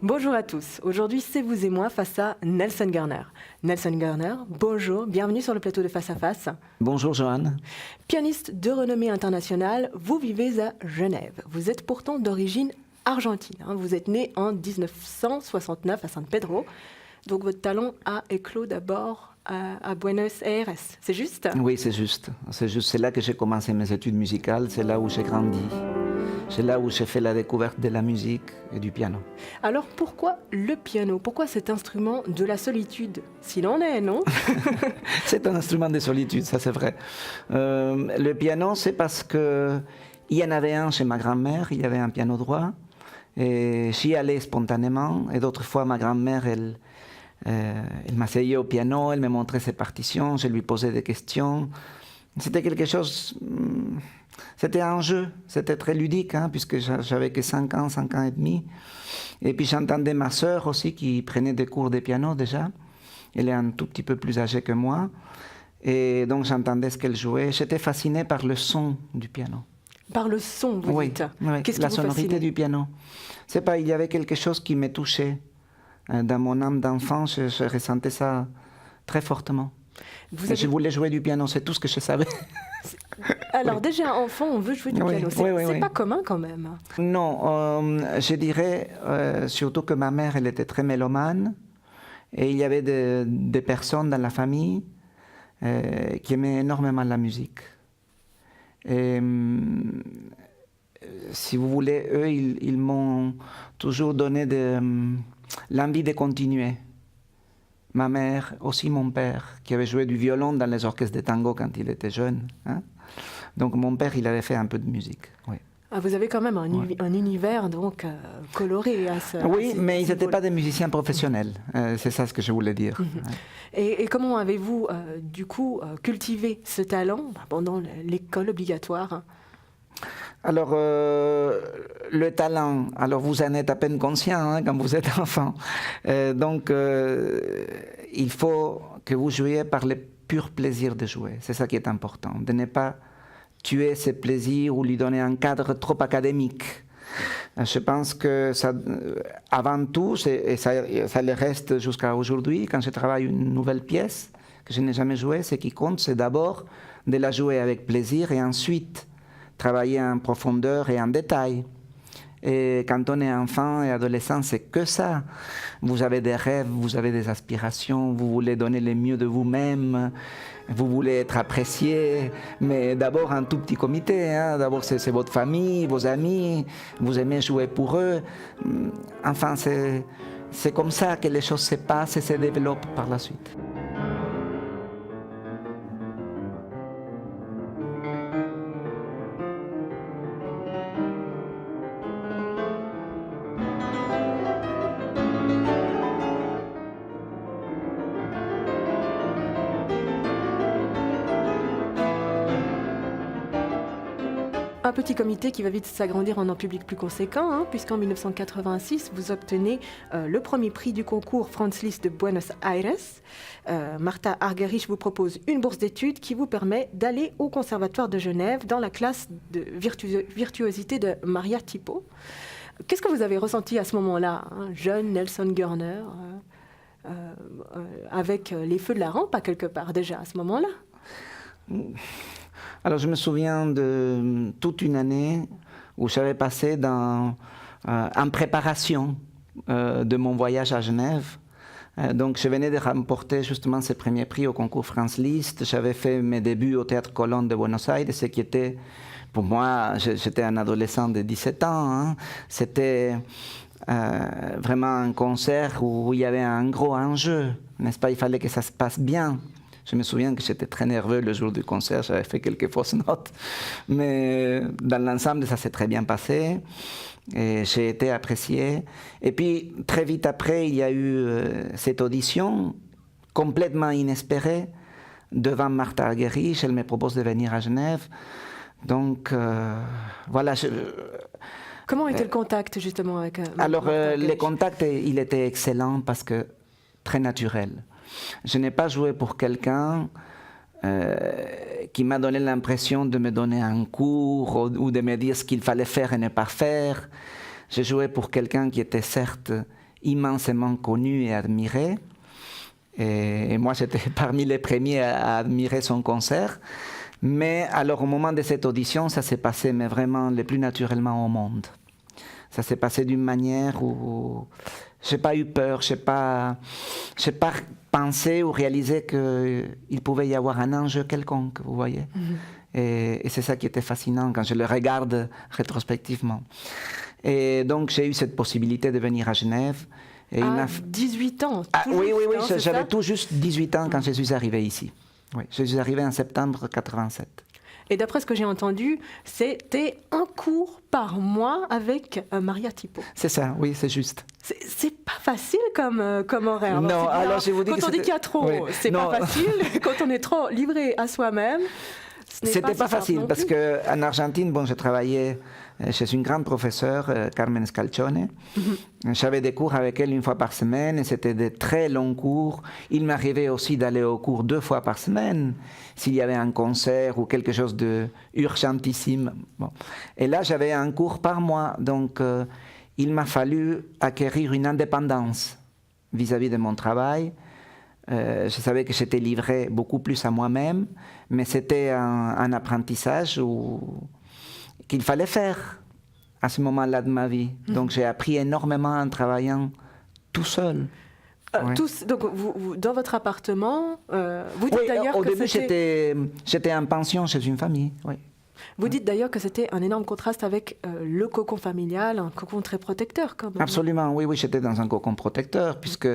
Bonjour à tous. Aujourd'hui, c'est vous et moi face à Nelson Garner. Nelson Garner, bonjour, bienvenue sur le plateau de Face à Face. Bonjour Joanne. Pianiste de renommée internationale, vous vivez à Genève. Vous êtes pourtant d'origine argentine. Vous êtes né en 1969 à San Pedro. Donc votre talent a éclos d'abord à Buenos Aires, c'est juste? Oui, c'est juste. C'est là que j'ai commencé mes études musicales, c'est là où j'ai grandi. C'est là où j'ai fait la découverte de la musique et du piano. Alors pourquoi le piano? Pourquoi cet instrument de la solitude? S'il en est, non? C'est un instrument de solitude, ça c'est vrai. Le piano, c'est parce qu'il y en avait un chez ma grand-mère, il y avait un piano droit. Et j'y allais spontanément. Et d'autres fois, ma grand-mère, elle m'asseyait au piano, elle me montrait ses partitions, je lui posais des questions. C'était quelque chose... C'était un jeu, c'était très ludique, puisque j'avais que 5 ans et demi. Et puis j'entendais ma sœur aussi qui prenait des cours de piano déjà. Elle est un tout petit peu plus âgée que moi. Et donc j'entendais ce qu'elle jouait. J'étais fasciné par le son du piano. Par le son, vous dites? Oui, Qu'est-ce qui la vous sonorité fascinait du piano. C'est pas, il y avait quelque chose qui me touchait. Dans mon âme d'enfant, je ressentais ça très fortement. Je voulais jouer du piano, c'est tout ce que je savais. Alors déjà, enfant, on veut jouer du piano. C'est pas commun quand même. Non, je dirais surtout que ma mère, elle était très mélomane. Et il y avait des personnes dans la famille qui aimaient énormément la musique. Et, si vous voulez, eux, ils m'ont toujours donné l'envie de continuer. Ma mère, aussi mon père, qui avait joué du violon dans les orchestres de tango quand il était jeune. Donc mon père, il avait fait un peu de musique. Oui. Ah, vous avez quand même un univers donc coloré. Oui, mais ils n'étaient pas des musiciens professionnels. C'est ça ce que je voulais dire. Et comment avez-vous, du coup, cultivé ce talent pendant l'école obligatoire? Alors, le talent, alors vous en êtes à peine conscient quand vous êtes enfant. Donc, il faut que vous jouiez par le pur plaisir de jouer. C'est ça qui est important. De ne pas tuer ce plaisir ou lui donner un cadre trop académique. Je pense que ça, avant tout, et ça le reste jusqu'à aujourd'hui, quand je travaille une nouvelle pièce que je n'ai jamais jouée, ce qui compte, c'est d'abord de la jouer avec plaisir et ensuite travailler en profondeur et en détail. Et quand on est enfant et adolescent, c'est que ça. Vous avez des rêves, vous avez des aspirations, vous voulez donner le mieux de vous-même, vous voulez être apprécié, mais d'abord un tout petit comité. D'abord, c'est votre famille, vos amis, vous aimez jouer pour eux. Enfin, c'est comme ça que les choses se passent et se développent par la suite. Un petit comité qui va vite s'agrandir en un public plus conséquent, puisqu'en 1986, vous obtenez le premier prix du concours Franz Liszt de Buenos Aires. Martha Argerich vous propose une bourse d'études qui vous permet d'aller au Conservatoire de Genève dans la classe de virtuosité de Maria Tipo. Qu'est-ce que vous avez ressenti à ce moment-là, jeune Nelson Garner, avec les feux de la rampe à quelque part déjà à ce moment-là? Alors, je me souviens de toute une année où j'avais passé en préparation de mon voyage à Genève. Donc, je venais de remporter justement ce premier prix au concours Franz Liszt. J'avais fait mes débuts au Théâtre Colón de Buenos Aires, ce qui était, pour moi, j'étais un adolescent de 17 ans. C'était vraiment un concert où il y avait un gros enjeu, n'est-ce pas? Il fallait que ça se passe bien. Je me souviens que j'étais très nerveux le jour du concert, j'avais fait quelques fausses notes, mais dans l'ensemble, ça s'est très bien passé, et j'ai été apprécié. Et puis, très vite après, il y a eu cette audition complètement inespérée devant Martha Argerich. Elle me propose de venir à Genève. Donc, voilà. Comment était le contact, justement, avec Alors, le contact, il était excellent parce que très naturel. Je n'ai pas joué pour quelqu'un qui m'a donné l'impression de me donner un cours ou de me dire ce qu'il fallait faire et ne pas faire. J'ai joué pour quelqu'un qui était certes immensément connu et admiré. Et moi, j'étais parmi les premiers à admirer son concert. Mais alors, au moment de cette audition, ça s'est passé, mais vraiment le plus naturellement au monde. Ça s'est passé d'une manière où je n'ai pas eu peur, je n'ai pas pensé ou réalisé qu'il pouvait y avoir un enjeu quelconque, vous voyez. Et c'est ça qui était fascinant quand je le regarde rétrospectivement. Et donc, j'ai eu cette possibilité de venir à Genève. Et 18 ans. Oui, j'avais tout juste 18 ans quand je suis arrivé ici. Oui, je suis arrivé en septembre 1987. Et d'après ce que j'ai entendu, c'était un cours par mois avec Maria Tipo. C'est ça, oui, c'est juste. C'est pas facile comme horaire. Non, alors je vous dis quand on dit qu'il y a trop, c'est pas facile. Quand on est trop livré à soi-même, c'était pas facile parce qu'en Argentine, bon, j'ai travaillé chez une grande professeure, Carmen Scalcione. J'avais des cours avec elle une fois par semaine et c'était de très longs cours. Il m'arrivait aussi d'aller au cours 2 fois par semaine s'il y avait un concert ou quelque chose d'urgentissime. Bon. Et là, j'avais un cours par mois. Donc, il m'a fallu acquérir une indépendance vis-à-vis de mon travail. Je savais que j'étais livré beaucoup plus à moi-même, mais c'était un apprentissage qu'il fallait faire à ce moment-là de ma vie. Donc j'ai appris énormément en travaillant tout seul. Donc vous, dans votre appartement, vous dites d'ailleurs au que début j'étais en pension chez une famille. Oui. Vous dites d'ailleurs que c'était un énorme contraste avec le cocon familial, un cocon très protecteur quand même. Absolument, oui, j'étais dans un cocon protecteur, puisque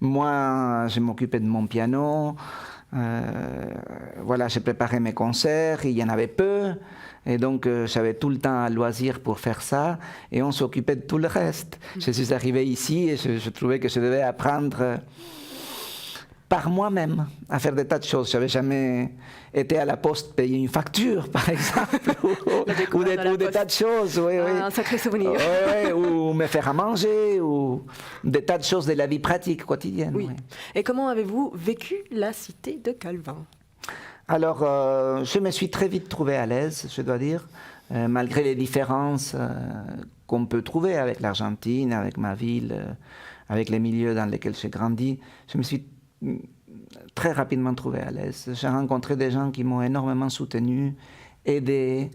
moi, je m'occupais de mon piano, voilà, j'ai préparé mes concerts, il y en avait peu, et donc j'avais tout le temps à loisir pour faire ça, et on s'occupait de tout le reste. Je suis arrivé ici et je trouvais que je devais apprendre par moi-même à faire des tas de choses. Je n'avais jamais été à la poste payer une facture, par exemple, ou des tas de choses. Oui, un sacré souvenir. Ou me faire à manger, ou des tas de choses de la vie pratique quotidienne. Oui. Et comment avez-vous vécu la cité de Calvin? Alors, je me suis très vite trouvé à l'aise, je dois dire, malgré les différences qu'on peut trouver avec l'Argentine, avec ma ville, avec les milieux dans lesquels j'ai grandi. Je me suis très rapidement trouvé à l'aise. J'ai rencontré des gens qui m'ont énormément soutenu, aidé.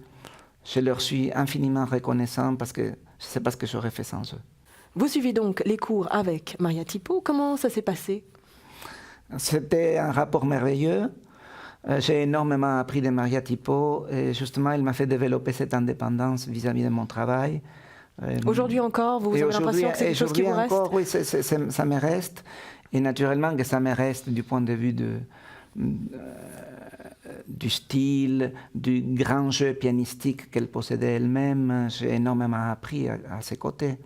Je leur suis infiniment reconnaissant parce que je ne sais pas ce que j'aurais fait sans eux. Vous suivez donc les cours avec Maria Tipo. Comment ça s'est passé? C'était un rapport merveilleux. J'ai énormément appris de Maria Tipo et justement, elle m'a fait développer cette indépendance vis-à-vis de mon travail. Aujourd'hui encore, vous avez l'impression que c'est quelque chose qui vous reste? Oui, ça me reste. Et naturellement que ça me reste du point de vue du style, du grand jeu pianistique qu'elle possédait elle-même. J'ai énormément appris à ses côtés.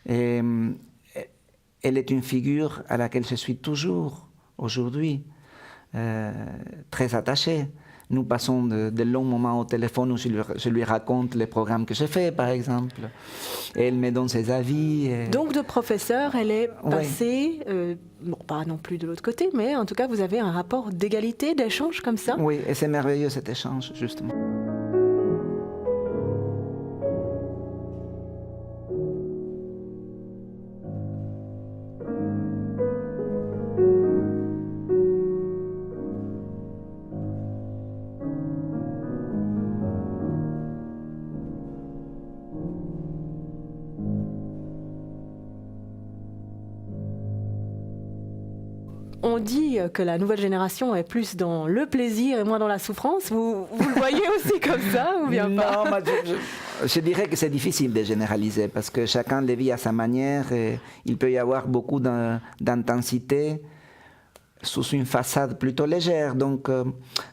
Et elle est une figure à laquelle je suis toujours, aujourd'hui, très attaché. Nous passons de longs moments au téléphone où je lui raconte les programmes que j'ai faits, par exemple. Et elle me donne ses avis. Donc, de professeur, elle est passée, bon, pas non plus de l'autre côté, mais en tout cas, vous avez un rapport d'égalité, d'échange comme ça? Oui, et c'est merveilleux cet échange, justement. On dit que la nouvelle génération est plus dans le plaisir et moins dans la souffrance. Vous le voyez aussi comme ça ou bien pas? Non, je dirais que c'est difficile de généraliser parce que chacun le vit à sa manière et il peut y avoir beaucoup d'intensité sous une façade plutôt légère. Donc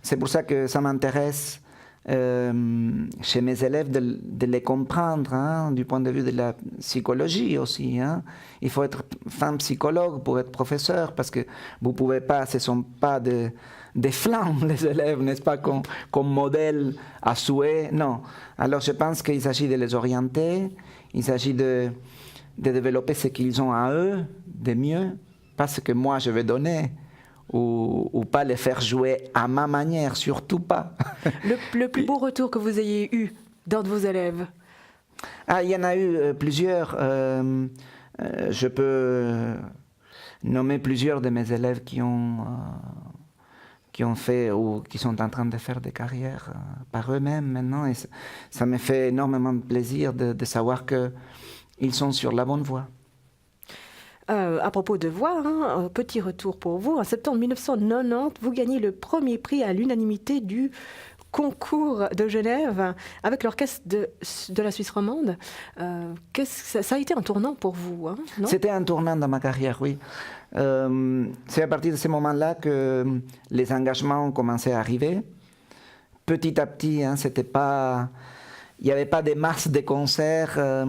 c'est pour ça que ça m'intéresse chez mes élèves de les comprendre, hein, du point de vue de la psychologie aussi. Hein. Il faut être fin psychologue pour être professeur parce que vous ne pouvez pas, ce ne sont pas des flammes les élèves, n'est-ce pas, comme modèle à souhait. Non. Alors je pense qu'il s'agit de les orienter, il s'agit de développer ce qu'ils ont à eux de mieux, pas ce que moi je vais donner. Ou pas les faire jouer à ma manière, surtout pas. Le plus beau retour que vous ayez eu d'un de vos élèves? Il y en a eu plusieurs. Je peux nommer plusieurs de mes élèves qui ont fait ou qui sont en train de faire des carrières par eux-mêmes maintenant. Et ça me fait énormément de plaisir de savoir qu'ils sont sur la bonne voie. À propos de voix, un petit retour pour vous. En septembre 1990, vous gagnez le premier prix à l'unanimité du concours de Genève avec l'orchestre de la Suisse romande. Ça a été un tournant pour vous, hein, non? C'était un tournant dans ma carrière, oui. C'est à partir de ce moment-là que les engagements ont commencé à arriver. Petit à petit, hein, il n'y avait pas des masses de concerts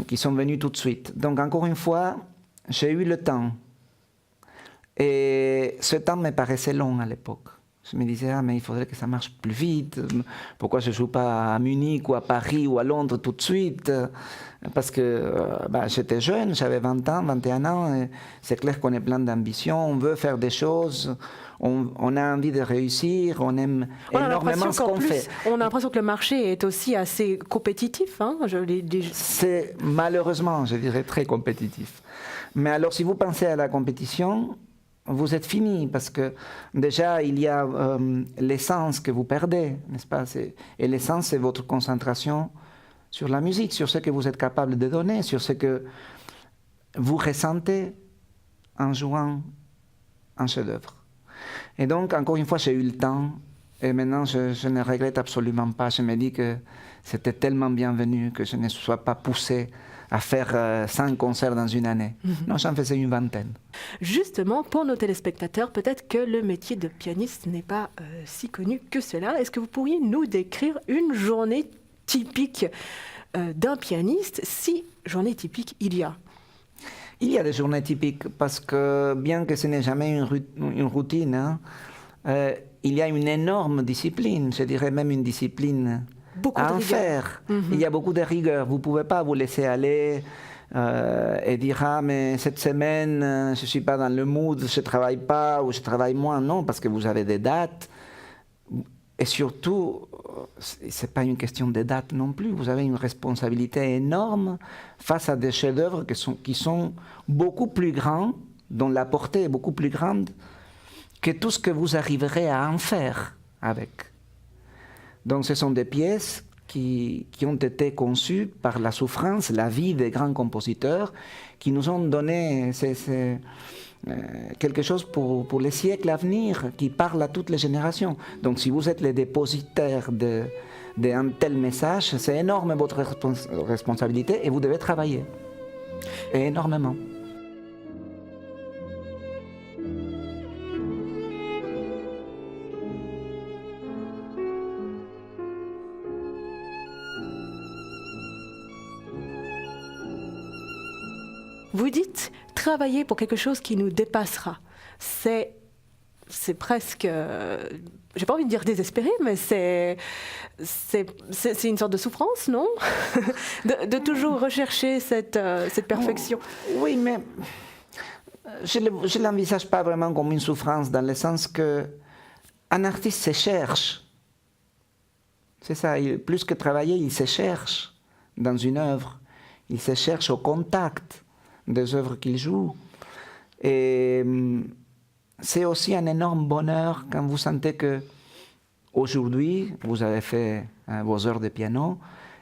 qui sont venus tout de suite. Donc encore une fois, j'ai eu le temps. Et ce temps me paraissait long à l'époque. Je me disais, mais il faudrait que ça marche plus vite. Pourquoi je ne joue pas à Munich ou à Paris ou à Londres tout de suite? Parce que j'étais jeune, j'avais 20 ans, 21 ans. Et c'est clair qu'on est plein d'ambition, on veut faire des choses, on a envie de réussir, on aime énormément ce qu'on fait. On a l'impression que le marché est aussi assez compétitif. Hein, c'est malheureusement, je dirais, très compétitif. Mais alors, si vous pensez à la compétition, vous êtes fini, parce que déjà, il y a l'essence que vous perdez, n'est-ce pas? Et l'essence, c'est votre concentration sur la musique, sur ce que vous êtes capable de donner, sur ce que vous ressentez en jouant un chef-d'œuvre. Et donc, encore une fois, j'ai eu le temps, et maintenant, je ne regrette absolument pas. Je me dis que c'était tellement bienvenu que je ne sois pas poussé à faire 5 concerts dans une année. Non, j'en faisais une vingtaine. Justement, pour nos téléspectateurs, peut-être que le métier de pianiste n'est pas si connu que cela. Est-ce que vous pourriez nous décrire une journée typique d'un pianiste, si journée typique il y a? Il y a des journées typiques, parce que bien que ce n'est jamais une routine, hein, il y a une énorme discipline, je dirais même une discipline à en faire. Il y a beaucoup de rigueur. Vous ne pouvez pas vous laisser aller et dire « Ah, mais cette semaine, je ne suis pas dans le mood, je ne travaille pas ou je travaille moins. » Non, parce que vous avez des dates. Et surtout, ce n'est pas une question de date non plus. Vous avez une responsabilité énorme face à des chefs-d'œuvre qui sont beaucoup plus grands, dont la portée est beaucoup plus grande que tout ce que vous arriverez à en faire avec. Donc ce sont des pièces qui ont été conçues par la souffrance, la vie des grands compositeurs, qui nous ont donné quelque chose pour les siècles à venir, qui parle à toutes les générations. Donc si vous êtes les dépositaires d'un tel message, c'est énorme votre responsabilité et vous devez travailler. Et énormément. Vous dites travailler pour quelque chose qui nous dépassera. C'est presque, j'ai pas envie de dire désespéré, mais c'est une sorte de souffrance, non? de toujours rechercher cette perfection. Oui, mais je ne l'envisage pas vraiment comme une souffrance, dans le sens que un artiste se cherche. C'est ça, plus que travailler, il se cherche dans une œuvre. Il se cherche au contact des œuvres qu'il joue. Et c'est aussi un énorme bonheur quand vous sentez que aujourd'hui, vous avez fait vos heures de piano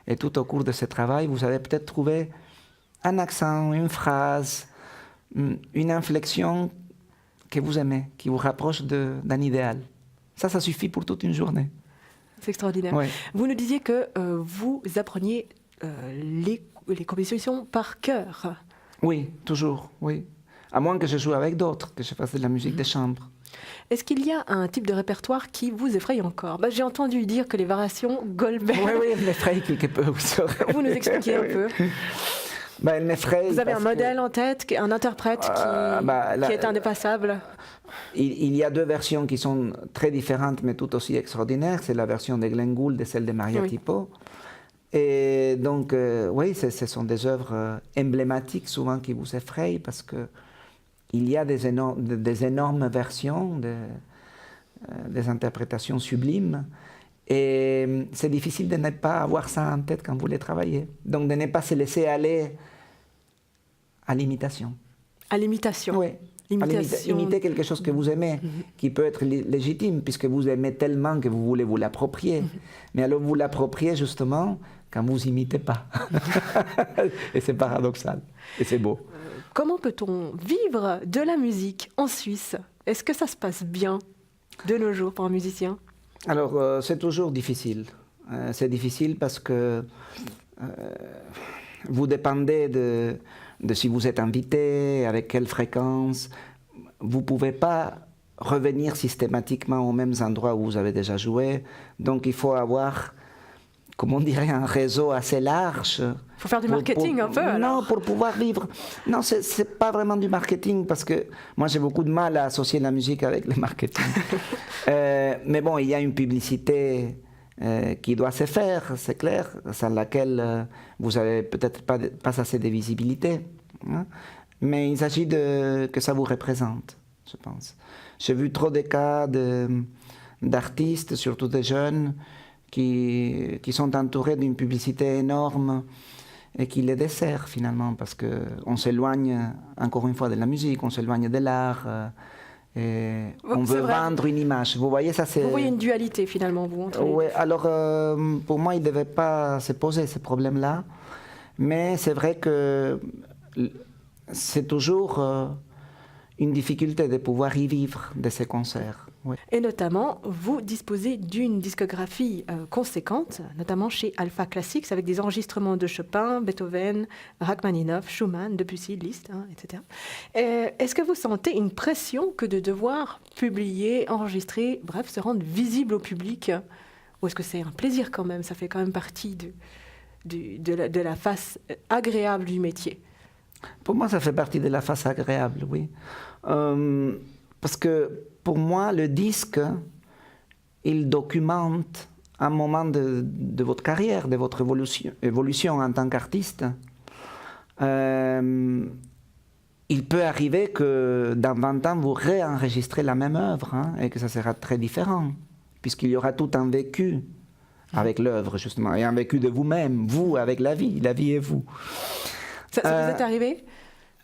et tout au cours de ce travail, vous avez peut-être trouvé un accent, une phrase, une inflexion que vous aimez, qui vous rapproche d'un idéal. Ça suffit pour toute une journée. C'est extraordinaire. Oui. Vous nous disiez que vous appreniez les compositions par cœur. Oui, toujours, oui. À moins que je joue avec d'autres, que je fasse de la musique de chambre. Est-ce qu'il y a un type de répertoire qui vous effraie encore? J'ai entendu dire que les variations Goldberg... Oui, elle m'effraie quelque peu. Vous nous expliquez un peu? Elle m'effraie. Vous avez un modèle en tête, un interprète qui est indépassable? Il y a 2 versions qui sont très différentes, mais tout aussi extraordinaires. C'est la version de Glenn Gould et celle de Maria Tipo. Et donc, oui, ce sont des œuvres emblématiques souvent qui vous effrayent parce qu'il y a des énormes versions, des interprétations sublimes. Et c'est difficile de ne pas avoir ça en tête quand vous les travaillez. Donc, de ne pas se laisser aller à l'imitation. À l'imitation. Oui. Imiter quelque chose que vous aimez, qui peut être légitime, puisque vous aimez tellement que vous voulez vous l'approprier. Mais alors vous l'appropriez justement quand vous imitez pas. Et c'est paradoxal. Et c'est beau. Comment peut-on vivre de la musique en Suisse? Est-ce que ça se passe bien de nos jours pour un musicien? Alors, c'est toujours difficile. C'est difficile parce que vous dépendez de si vous êtes invité, avec quelle fréquence. Vous ne pouvez pas revenir systématiquement aux mêmes endroits où vous avez déjà joué. Donc il faut avoir, comme on dirait, un réseau assez large. Il faut faire du marketing un peu, alors. Non, pour pouvoir vivre. Non, ce n'est pas vraiment du marketing, parce que moi j'ai beaucoup de mal à associer la musique avec le marketing. Mais bon, il y a une publicité qui doit se faire, c'est clair, sans laquelle vous n'avez peut-être pas assez de visibilité. Hein. Mais il s'agit que ça vous représente, je pense. J'ai vu trop de cas d'artistes, surtout des jeunes, qui sont entourés d'une publicité énorme et qui les dessert finalement, parce qu'on s'éloigne, encore une fois, de la musique, on s'éloigne de l'art. Et on veut vendre une image. Vous voyez, ça c'est... Vous voyez une dualité finalement, vous, entre les deux. Oui, alors pour moi, il ne devait pas se poser ce problème-là. Mais c'est vrai que c'est toujours une difficulté de pouvoir y vivre de ces concerts. Oui. Et notamment, vous disposez d'une discographie conséquente, notamment chez Alpha Classics, avec des enregistrements de Chopin, Beethoven, Rachmaninoff, Schumann, Debussy, Liszt, etc. Est-ce que vous sentez une pression que de devoir publier, enregistrer, bref, se rendre visible au public? Ou est-ce que c'est un plaisir quand même? Ça fait quand même partie de la face agréable du métier. Pour moi, ça fait partie de la face agréable, oui. Parce que pour moi, le disque, il documente un moment de votre carrière, de votre évolution en tant qu'artiste. Il peut arriver que dans 20 ans, vous réenregistrez la même œuvre, hein, et que ça sera très différent, puisqu'il y aura tout un vécu avec l'œuvre, justement, et un vécu de vous-même, vous avec la vie et vous. Ça vous est arrivé?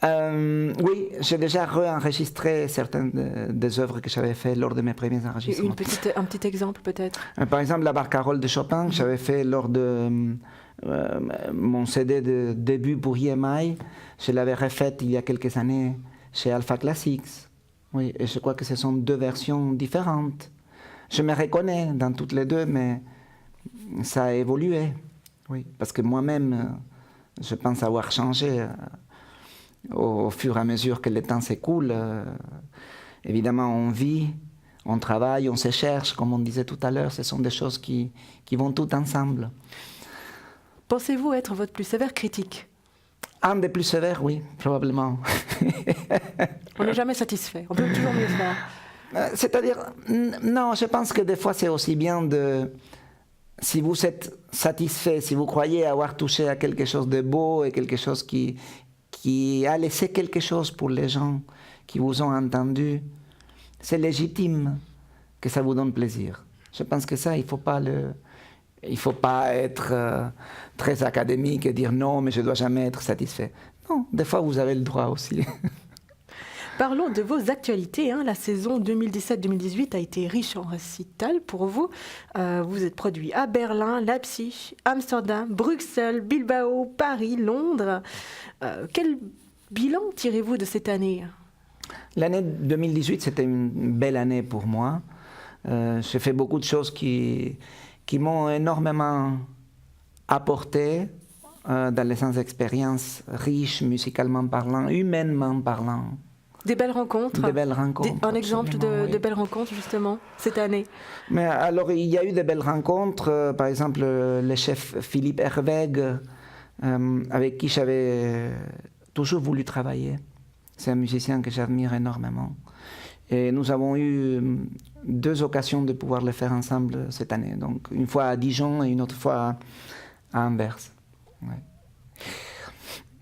Oui, j'ai déjà réenregistré certaines des œuvres que j'avais fait lors de mes premiers enregistrements. Un petit exemple peut-être? Par exemple, la Barcarolle de Chopin, que j'avais fait lors de mon CD de début pour EMI. Je l'avais refaite il y a quelques années chez Alpha Classics. Oui, et je crois que ce sont deux versions différentes. Je me reconnais dans toutes les deux, mais ça a évolué. Oui, parce que moi-même, je pense avoir changé. Au fur et à mesure que le temps s'écoule, évidemment, on vit, on travaille, on se cherche, comme on disait tout à l'heure, ce sont des choses qui vont tout ensemble. Pensez-vous être votre plus sévère critique? Un des plus sévères, oui, probablement. On n'est jamais satisfait, on peut toujours mieux faire. C'est-à-dire, non, je pense que des fois c'est aussi bien de... Si vous êtes satisfait, si vous croyez avoir touché à quelque chose de beau et quelque chose qui a laissé quelque chose pour les gens qui vous ont entendu, c'est légitime que ça vous donne plaisir. Je pense que ça, il ne faut pas être très académique et dire non, mais je ne dois jamais être satisfait. Non, des fois, vous avez le droit aussi. Parlons de vos actualités. La saison 2017-2018 a été riche en récitals pour vous. Vous êtes produit à Berlin, Leipzig, Amsterdam, Bruxelles, Bilbao, Paris, Londres. Quel bilan tirez-vous de cette année? L'année 2018, c'était une belle année pour moi. J'ai fait beaucoup de choses qui m'ont énormément apporté dans les sens expériences riches, musicalement parlant, humainement parlant. Des belles rencontres. Des belles rencontres. Un exemple de belles rencontres, justement, cette année. Mais alors, il y a eu de belles rencontres. Par exemple, le chef Philippe Herweg, avec qui j'avais toujours voulu travailler. C'est un musicien que j'admire énormément. Et nous avons eu 2 occasions de pouvoir le faire ensemble cette année. Donc, une fois à Dijon et une autre fois à Anvers. Ouais.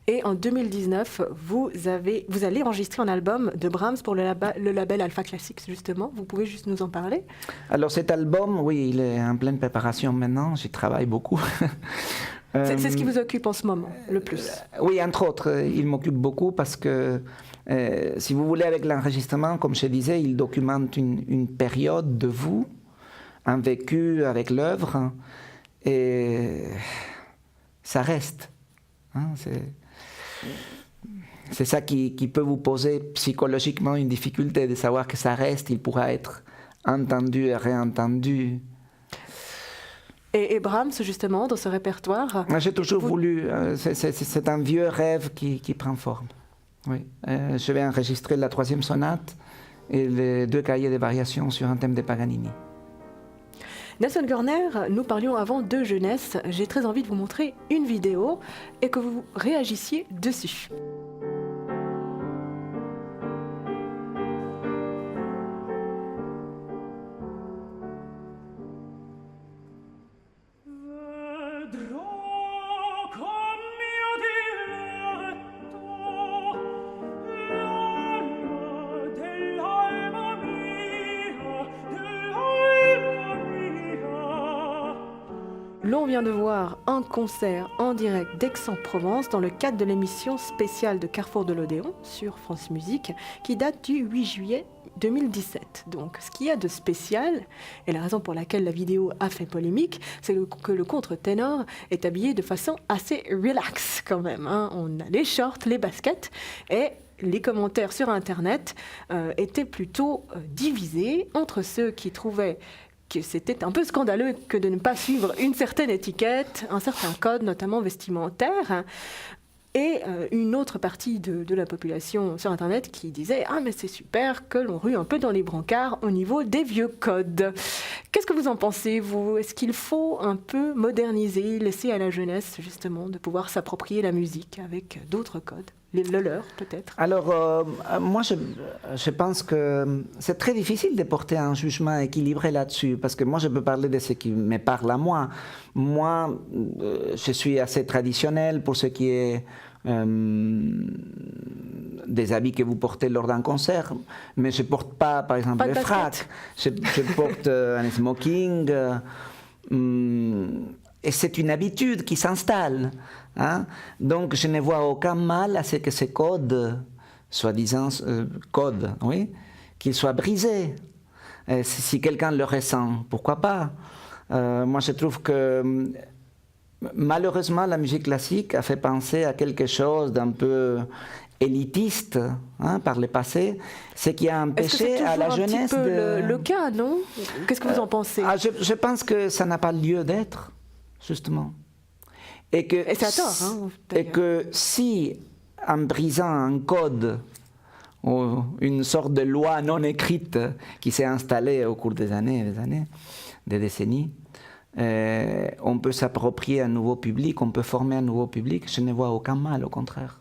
Et en 2019, vous allez enregistrer un album de Brahms pour le label Alpha Classics, justement. Vous pouvez juste nous en parler? Alors cet album, oui, il est en pleine préparation maintenant. J'y travaille beaucoup. C'est ce qui vous occupe en ce moment, le plus? Oui, entre autres, il m'occupe beaucoup parce que, si vous voulez, avec l'enregistrement, comme je disais, il documente une période de vous, un vécu avec l'œuvre, et ça reste. Hein, c'est ça qui peut vous poser psychologiquement une difficulté de savoir que ça reste, il pourra être entendu et réentendu. Et Brahms, justement, dans ce répertoire? J'ai toujours voulu, c'est un vieux rêve qui prend forme. Oui. Je vais enregistrer la 3e sonate et les 2 cahiers de variations sur un thème de Paganini. Nelson Görner, nous parlions avant de jeunesse. J'ai très envie de vous montrer une vidéo et que vous réagissiez dessus. L'on vient de voir un concert en direct d'Aix-en-Provence dans le cadre de l'émission spéciale de Carrefour de l'Odéon sur France Musique qui date du 8 juillet 2017. Donc ce qu'il y a de spécial, et la raison pour laquelle la vidéo a fait polémique, c'est que le contre-ténor est habillé de façon assez relax quand même. Hein. On a les shorts, les baskets et les commentaires sur Internet étaient plutôt divisés entre ceux qui trouvaient que c'était un peu scandaleux que de ne pas suivre une certaine étiquette, un certain code, notamment vestimentaire, et une autre partie de la population sur Internet qui disait « Ah, mais c'est super que l'on rue un peu dans les brancards au niveau des vieux codes ». Qu'est-ce que vous en pensez, vous? Est-ce qu'il faut un peu moderniser, laisser à la jeunesse, justement, de pouvoir s'approprier la musique avec d'autres codes? Le leur, peut-être? Alors, moi, je pense que c'est très difficile de porter un jugement équilibré là-dessus, parce que moi, je peux parler de ce qui me parle à moi. Moi, je suis assez traditionnel pour ce qui est des habits que vous portez lors d'un concert, mais je ne porte pas, par exemple, le frac. Je porte un smoking. Et c'est une habitude qui s'installe. Hein? Donc je ne vois aucun mal à ce que ces codes, soi-disant codes, oui, qu'ils soient brisés. Si quelqu'un le ressent, pourquoi pas? Moi je trouve que malheureusement la musique classique a fait penser à quelque chose d'un peu élitiste, hein, par le passé, ce qui a empêché à la jeunesse de... C'est un petit peu le cas, non? Qu'est-ce que vous en pensez? Je pense que ça n'a pas lieu d'être, justement. Et c'est à tort, hein, et que si, en brisant un code ou une sorte de loi non écrite qui s'est installée au cours des années, des décennies, on peut s'approprier un nouveau public, on peut former un nouveau public, je ne vois aucun mal, au contraire.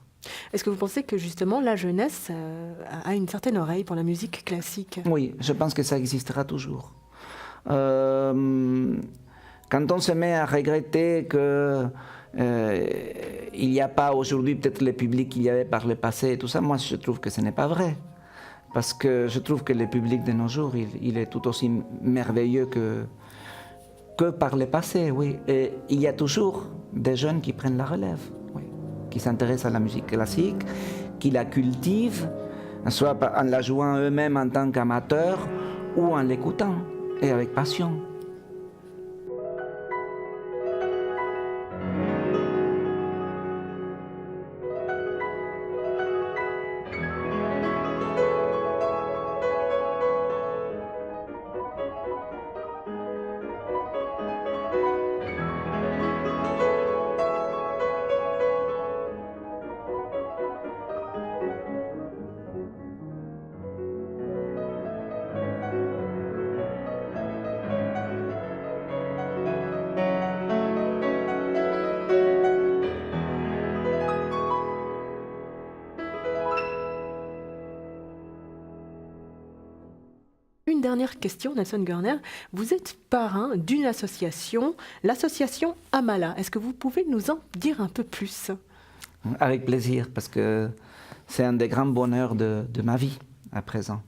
Est-ce que vous pensez que justement la jeunesse a une certaine oreille pour la musique classique? Oui, je pense que ça existera toujours. Quand on se met à regretter que il n'y a pas aujourd'hui peut-être le public qu'il y avait par le passé et tout ça, moi je trouve que ce n'est pas vrai. Parce que je trouve que le public de nos jours, il est tout aussi merveilleux que par le passé, oui. Et il y a toujours des jeunes qui prennent la relève, oui, qui s'intéressent à la musique classique, qui la cultivent, soit en la jouant eux-mêmes en tant qu'amateurs ou en l'écoutant, et avec passion. Une dernière question, Nelson Görner. Vous êtes parrain d'une association, l'association Amala. Est-ce que vous pouvez nous en dire un peu plus? Avec plaisir, parce que c'est un des grands bonheurs de ma vie à présent.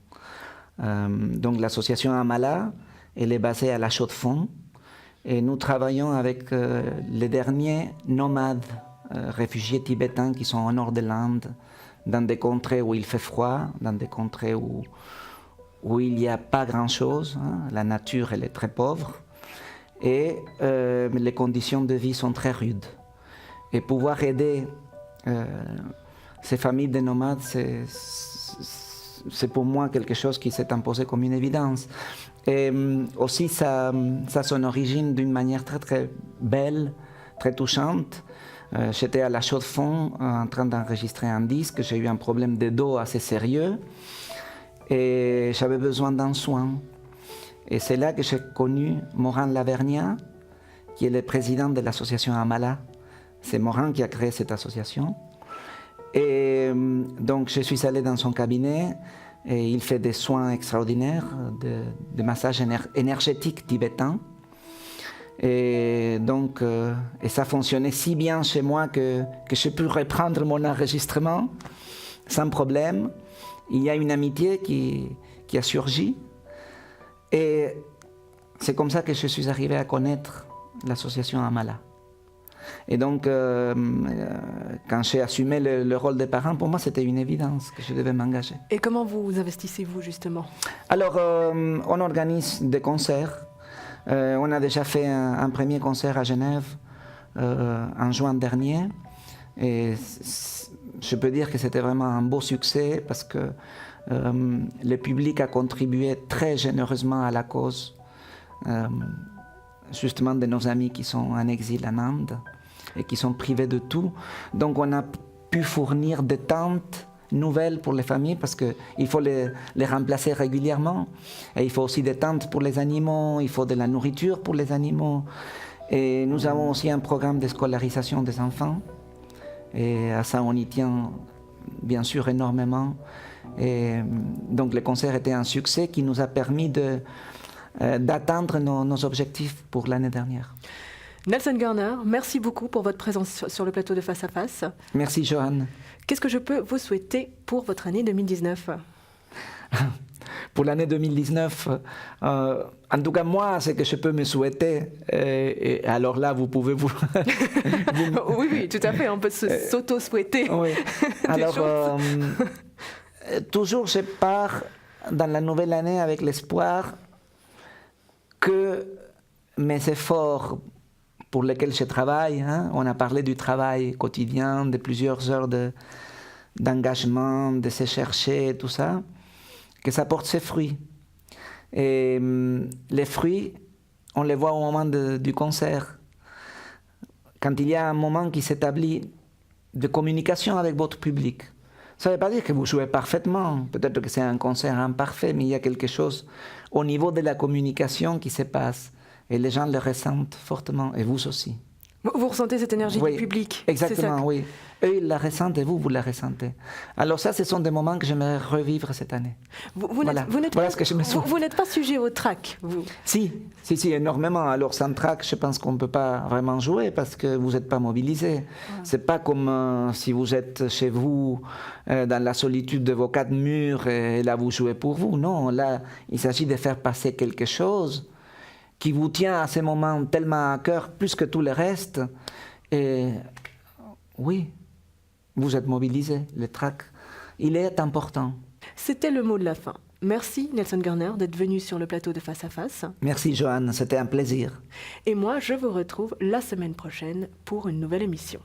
Donc l'association Amala, elle est basée à La Chaux-de-Fonds, Et nous travaillons avec les derniers nomades réfugiés tibétains qui sont au nord de l'Inde, dans des contrées où il fait froid, dans des contrées où il n'y a pas grand-chose, hein, la nature elle est très pauvre, et les conditions de vie sont très rudes. Et pouvoir aider ces familles de nomades, c'est pour moi quelque chose qui s'est imposé comme une évidence. Et aussi ça a son origine d'une manière très très belle, très touchante. J'étais à la Chaux-de-Fonds en train d'enregistrer un disque, j'ai eu un problème de dos assez sérieux et j'avais besoin d'un soin. Et c'est là que j'ai connu Morin Lavernia, qui est le président de l'association Amala. C'est Morin qui a créé cette association. Et donc je suis allé dans son cabinet et il fait des soins extraordinaires, de massages énergétiques tibétains. Et donc, et ça fonctionnait si bien chez moi que j'ai pu reprendre mon enregistrement sans problème. Il y a une amitié qui a surgi. Et c'est comme ça que je suis arrivé à connaître l'association Amala. Et donc, quand j'ai assumé le rôle de parent, pour moi, c'était une évidence que je devais m'engager. Et comment vous investissez-vous, justement? Alors, on organise des concerts. On a déjà fait un premier concert à Genève en juin dernier. Et je peux dire que c'était vraiment un beau succès parce que le public a contribué très généreusement à la cause, justement de nos amis qui sont en exil en Inde et qui sont privés de tout. Donc on a pu fournir des tentes nouvelles pour les familles parce qu'il faut les remplacer régulièrement. Et il faut aussi des tentes pour les animaux, il faut de la nourriture pour les animaux. Et nous avons aussi un programme de scolarisation des enfants. Et à ça, on y tient bien sûr énormément. Et donc le concert était un succès qui nous a permis d'atteindre nos objectifs pour l'année dernière. Nelson Görner, merci beaucoup pour votre présence sur le plateau de Face à Face. Merci Joanne. Qu'est-ce que je peux vous souhaiter pour votre année 2019 ? Pour l'année 2019, en tout cas moi, ce que je peux me souhaiter, et alors là, vous pouvez vous... oui, tout à fait, on peut s'auto-souhaiter. Oui. Alors, toujours je pars dans la nouvelle année avec l'espoir que mes efforts pour lesquels je travaille, hein, on a parlé du travail quotidien, de plusieurs heures d'engagement, de se chercher, tout ça, que ça porte ses fruits. Et les fruits, on les voit au moment du concert. Quand il y a un moment qui s'établit de communication avec votre public. Ça ne veut pas dire que vous jouez parfaitement, peut-être que c'est un concert imparfait, mais il y a quelque chose au niveau de la communication qui se passe. Et les gens le ressentent fortement, et vous aussi. Vous ressentez cette énergie du public. Exactement, oui. Eux, ils la ressentent et vous la ressentez. Alors ça, ce sont des moments que j'aimerais revivre cette année. Vous n'êtes pas sujet au trac, vous? Si, énormément. Alors sans trac, je pense qu'on ne peut pas vraiment jouer parce que vous n'êtes pas mobilisé. Ouais. C'est pas comme si vous êtes chez vous, dans la solitude de vos 4 murs, et là vous jouez pour vous. Non, là, il s'agit de faire passer quelque chose qui vous tient à ce moment tellement à cœur, plus que tout le reste. Et oui, vous êtes mobilisé, le trac, il est important. C'était le mot de la fin. Merci Nelson Görner d'être venu sur le plateau de Face à Face. Merci Joanne, c'était un plaisir. Et moi, je vous retrouve la semaine prochaine pour une nouvelle émission.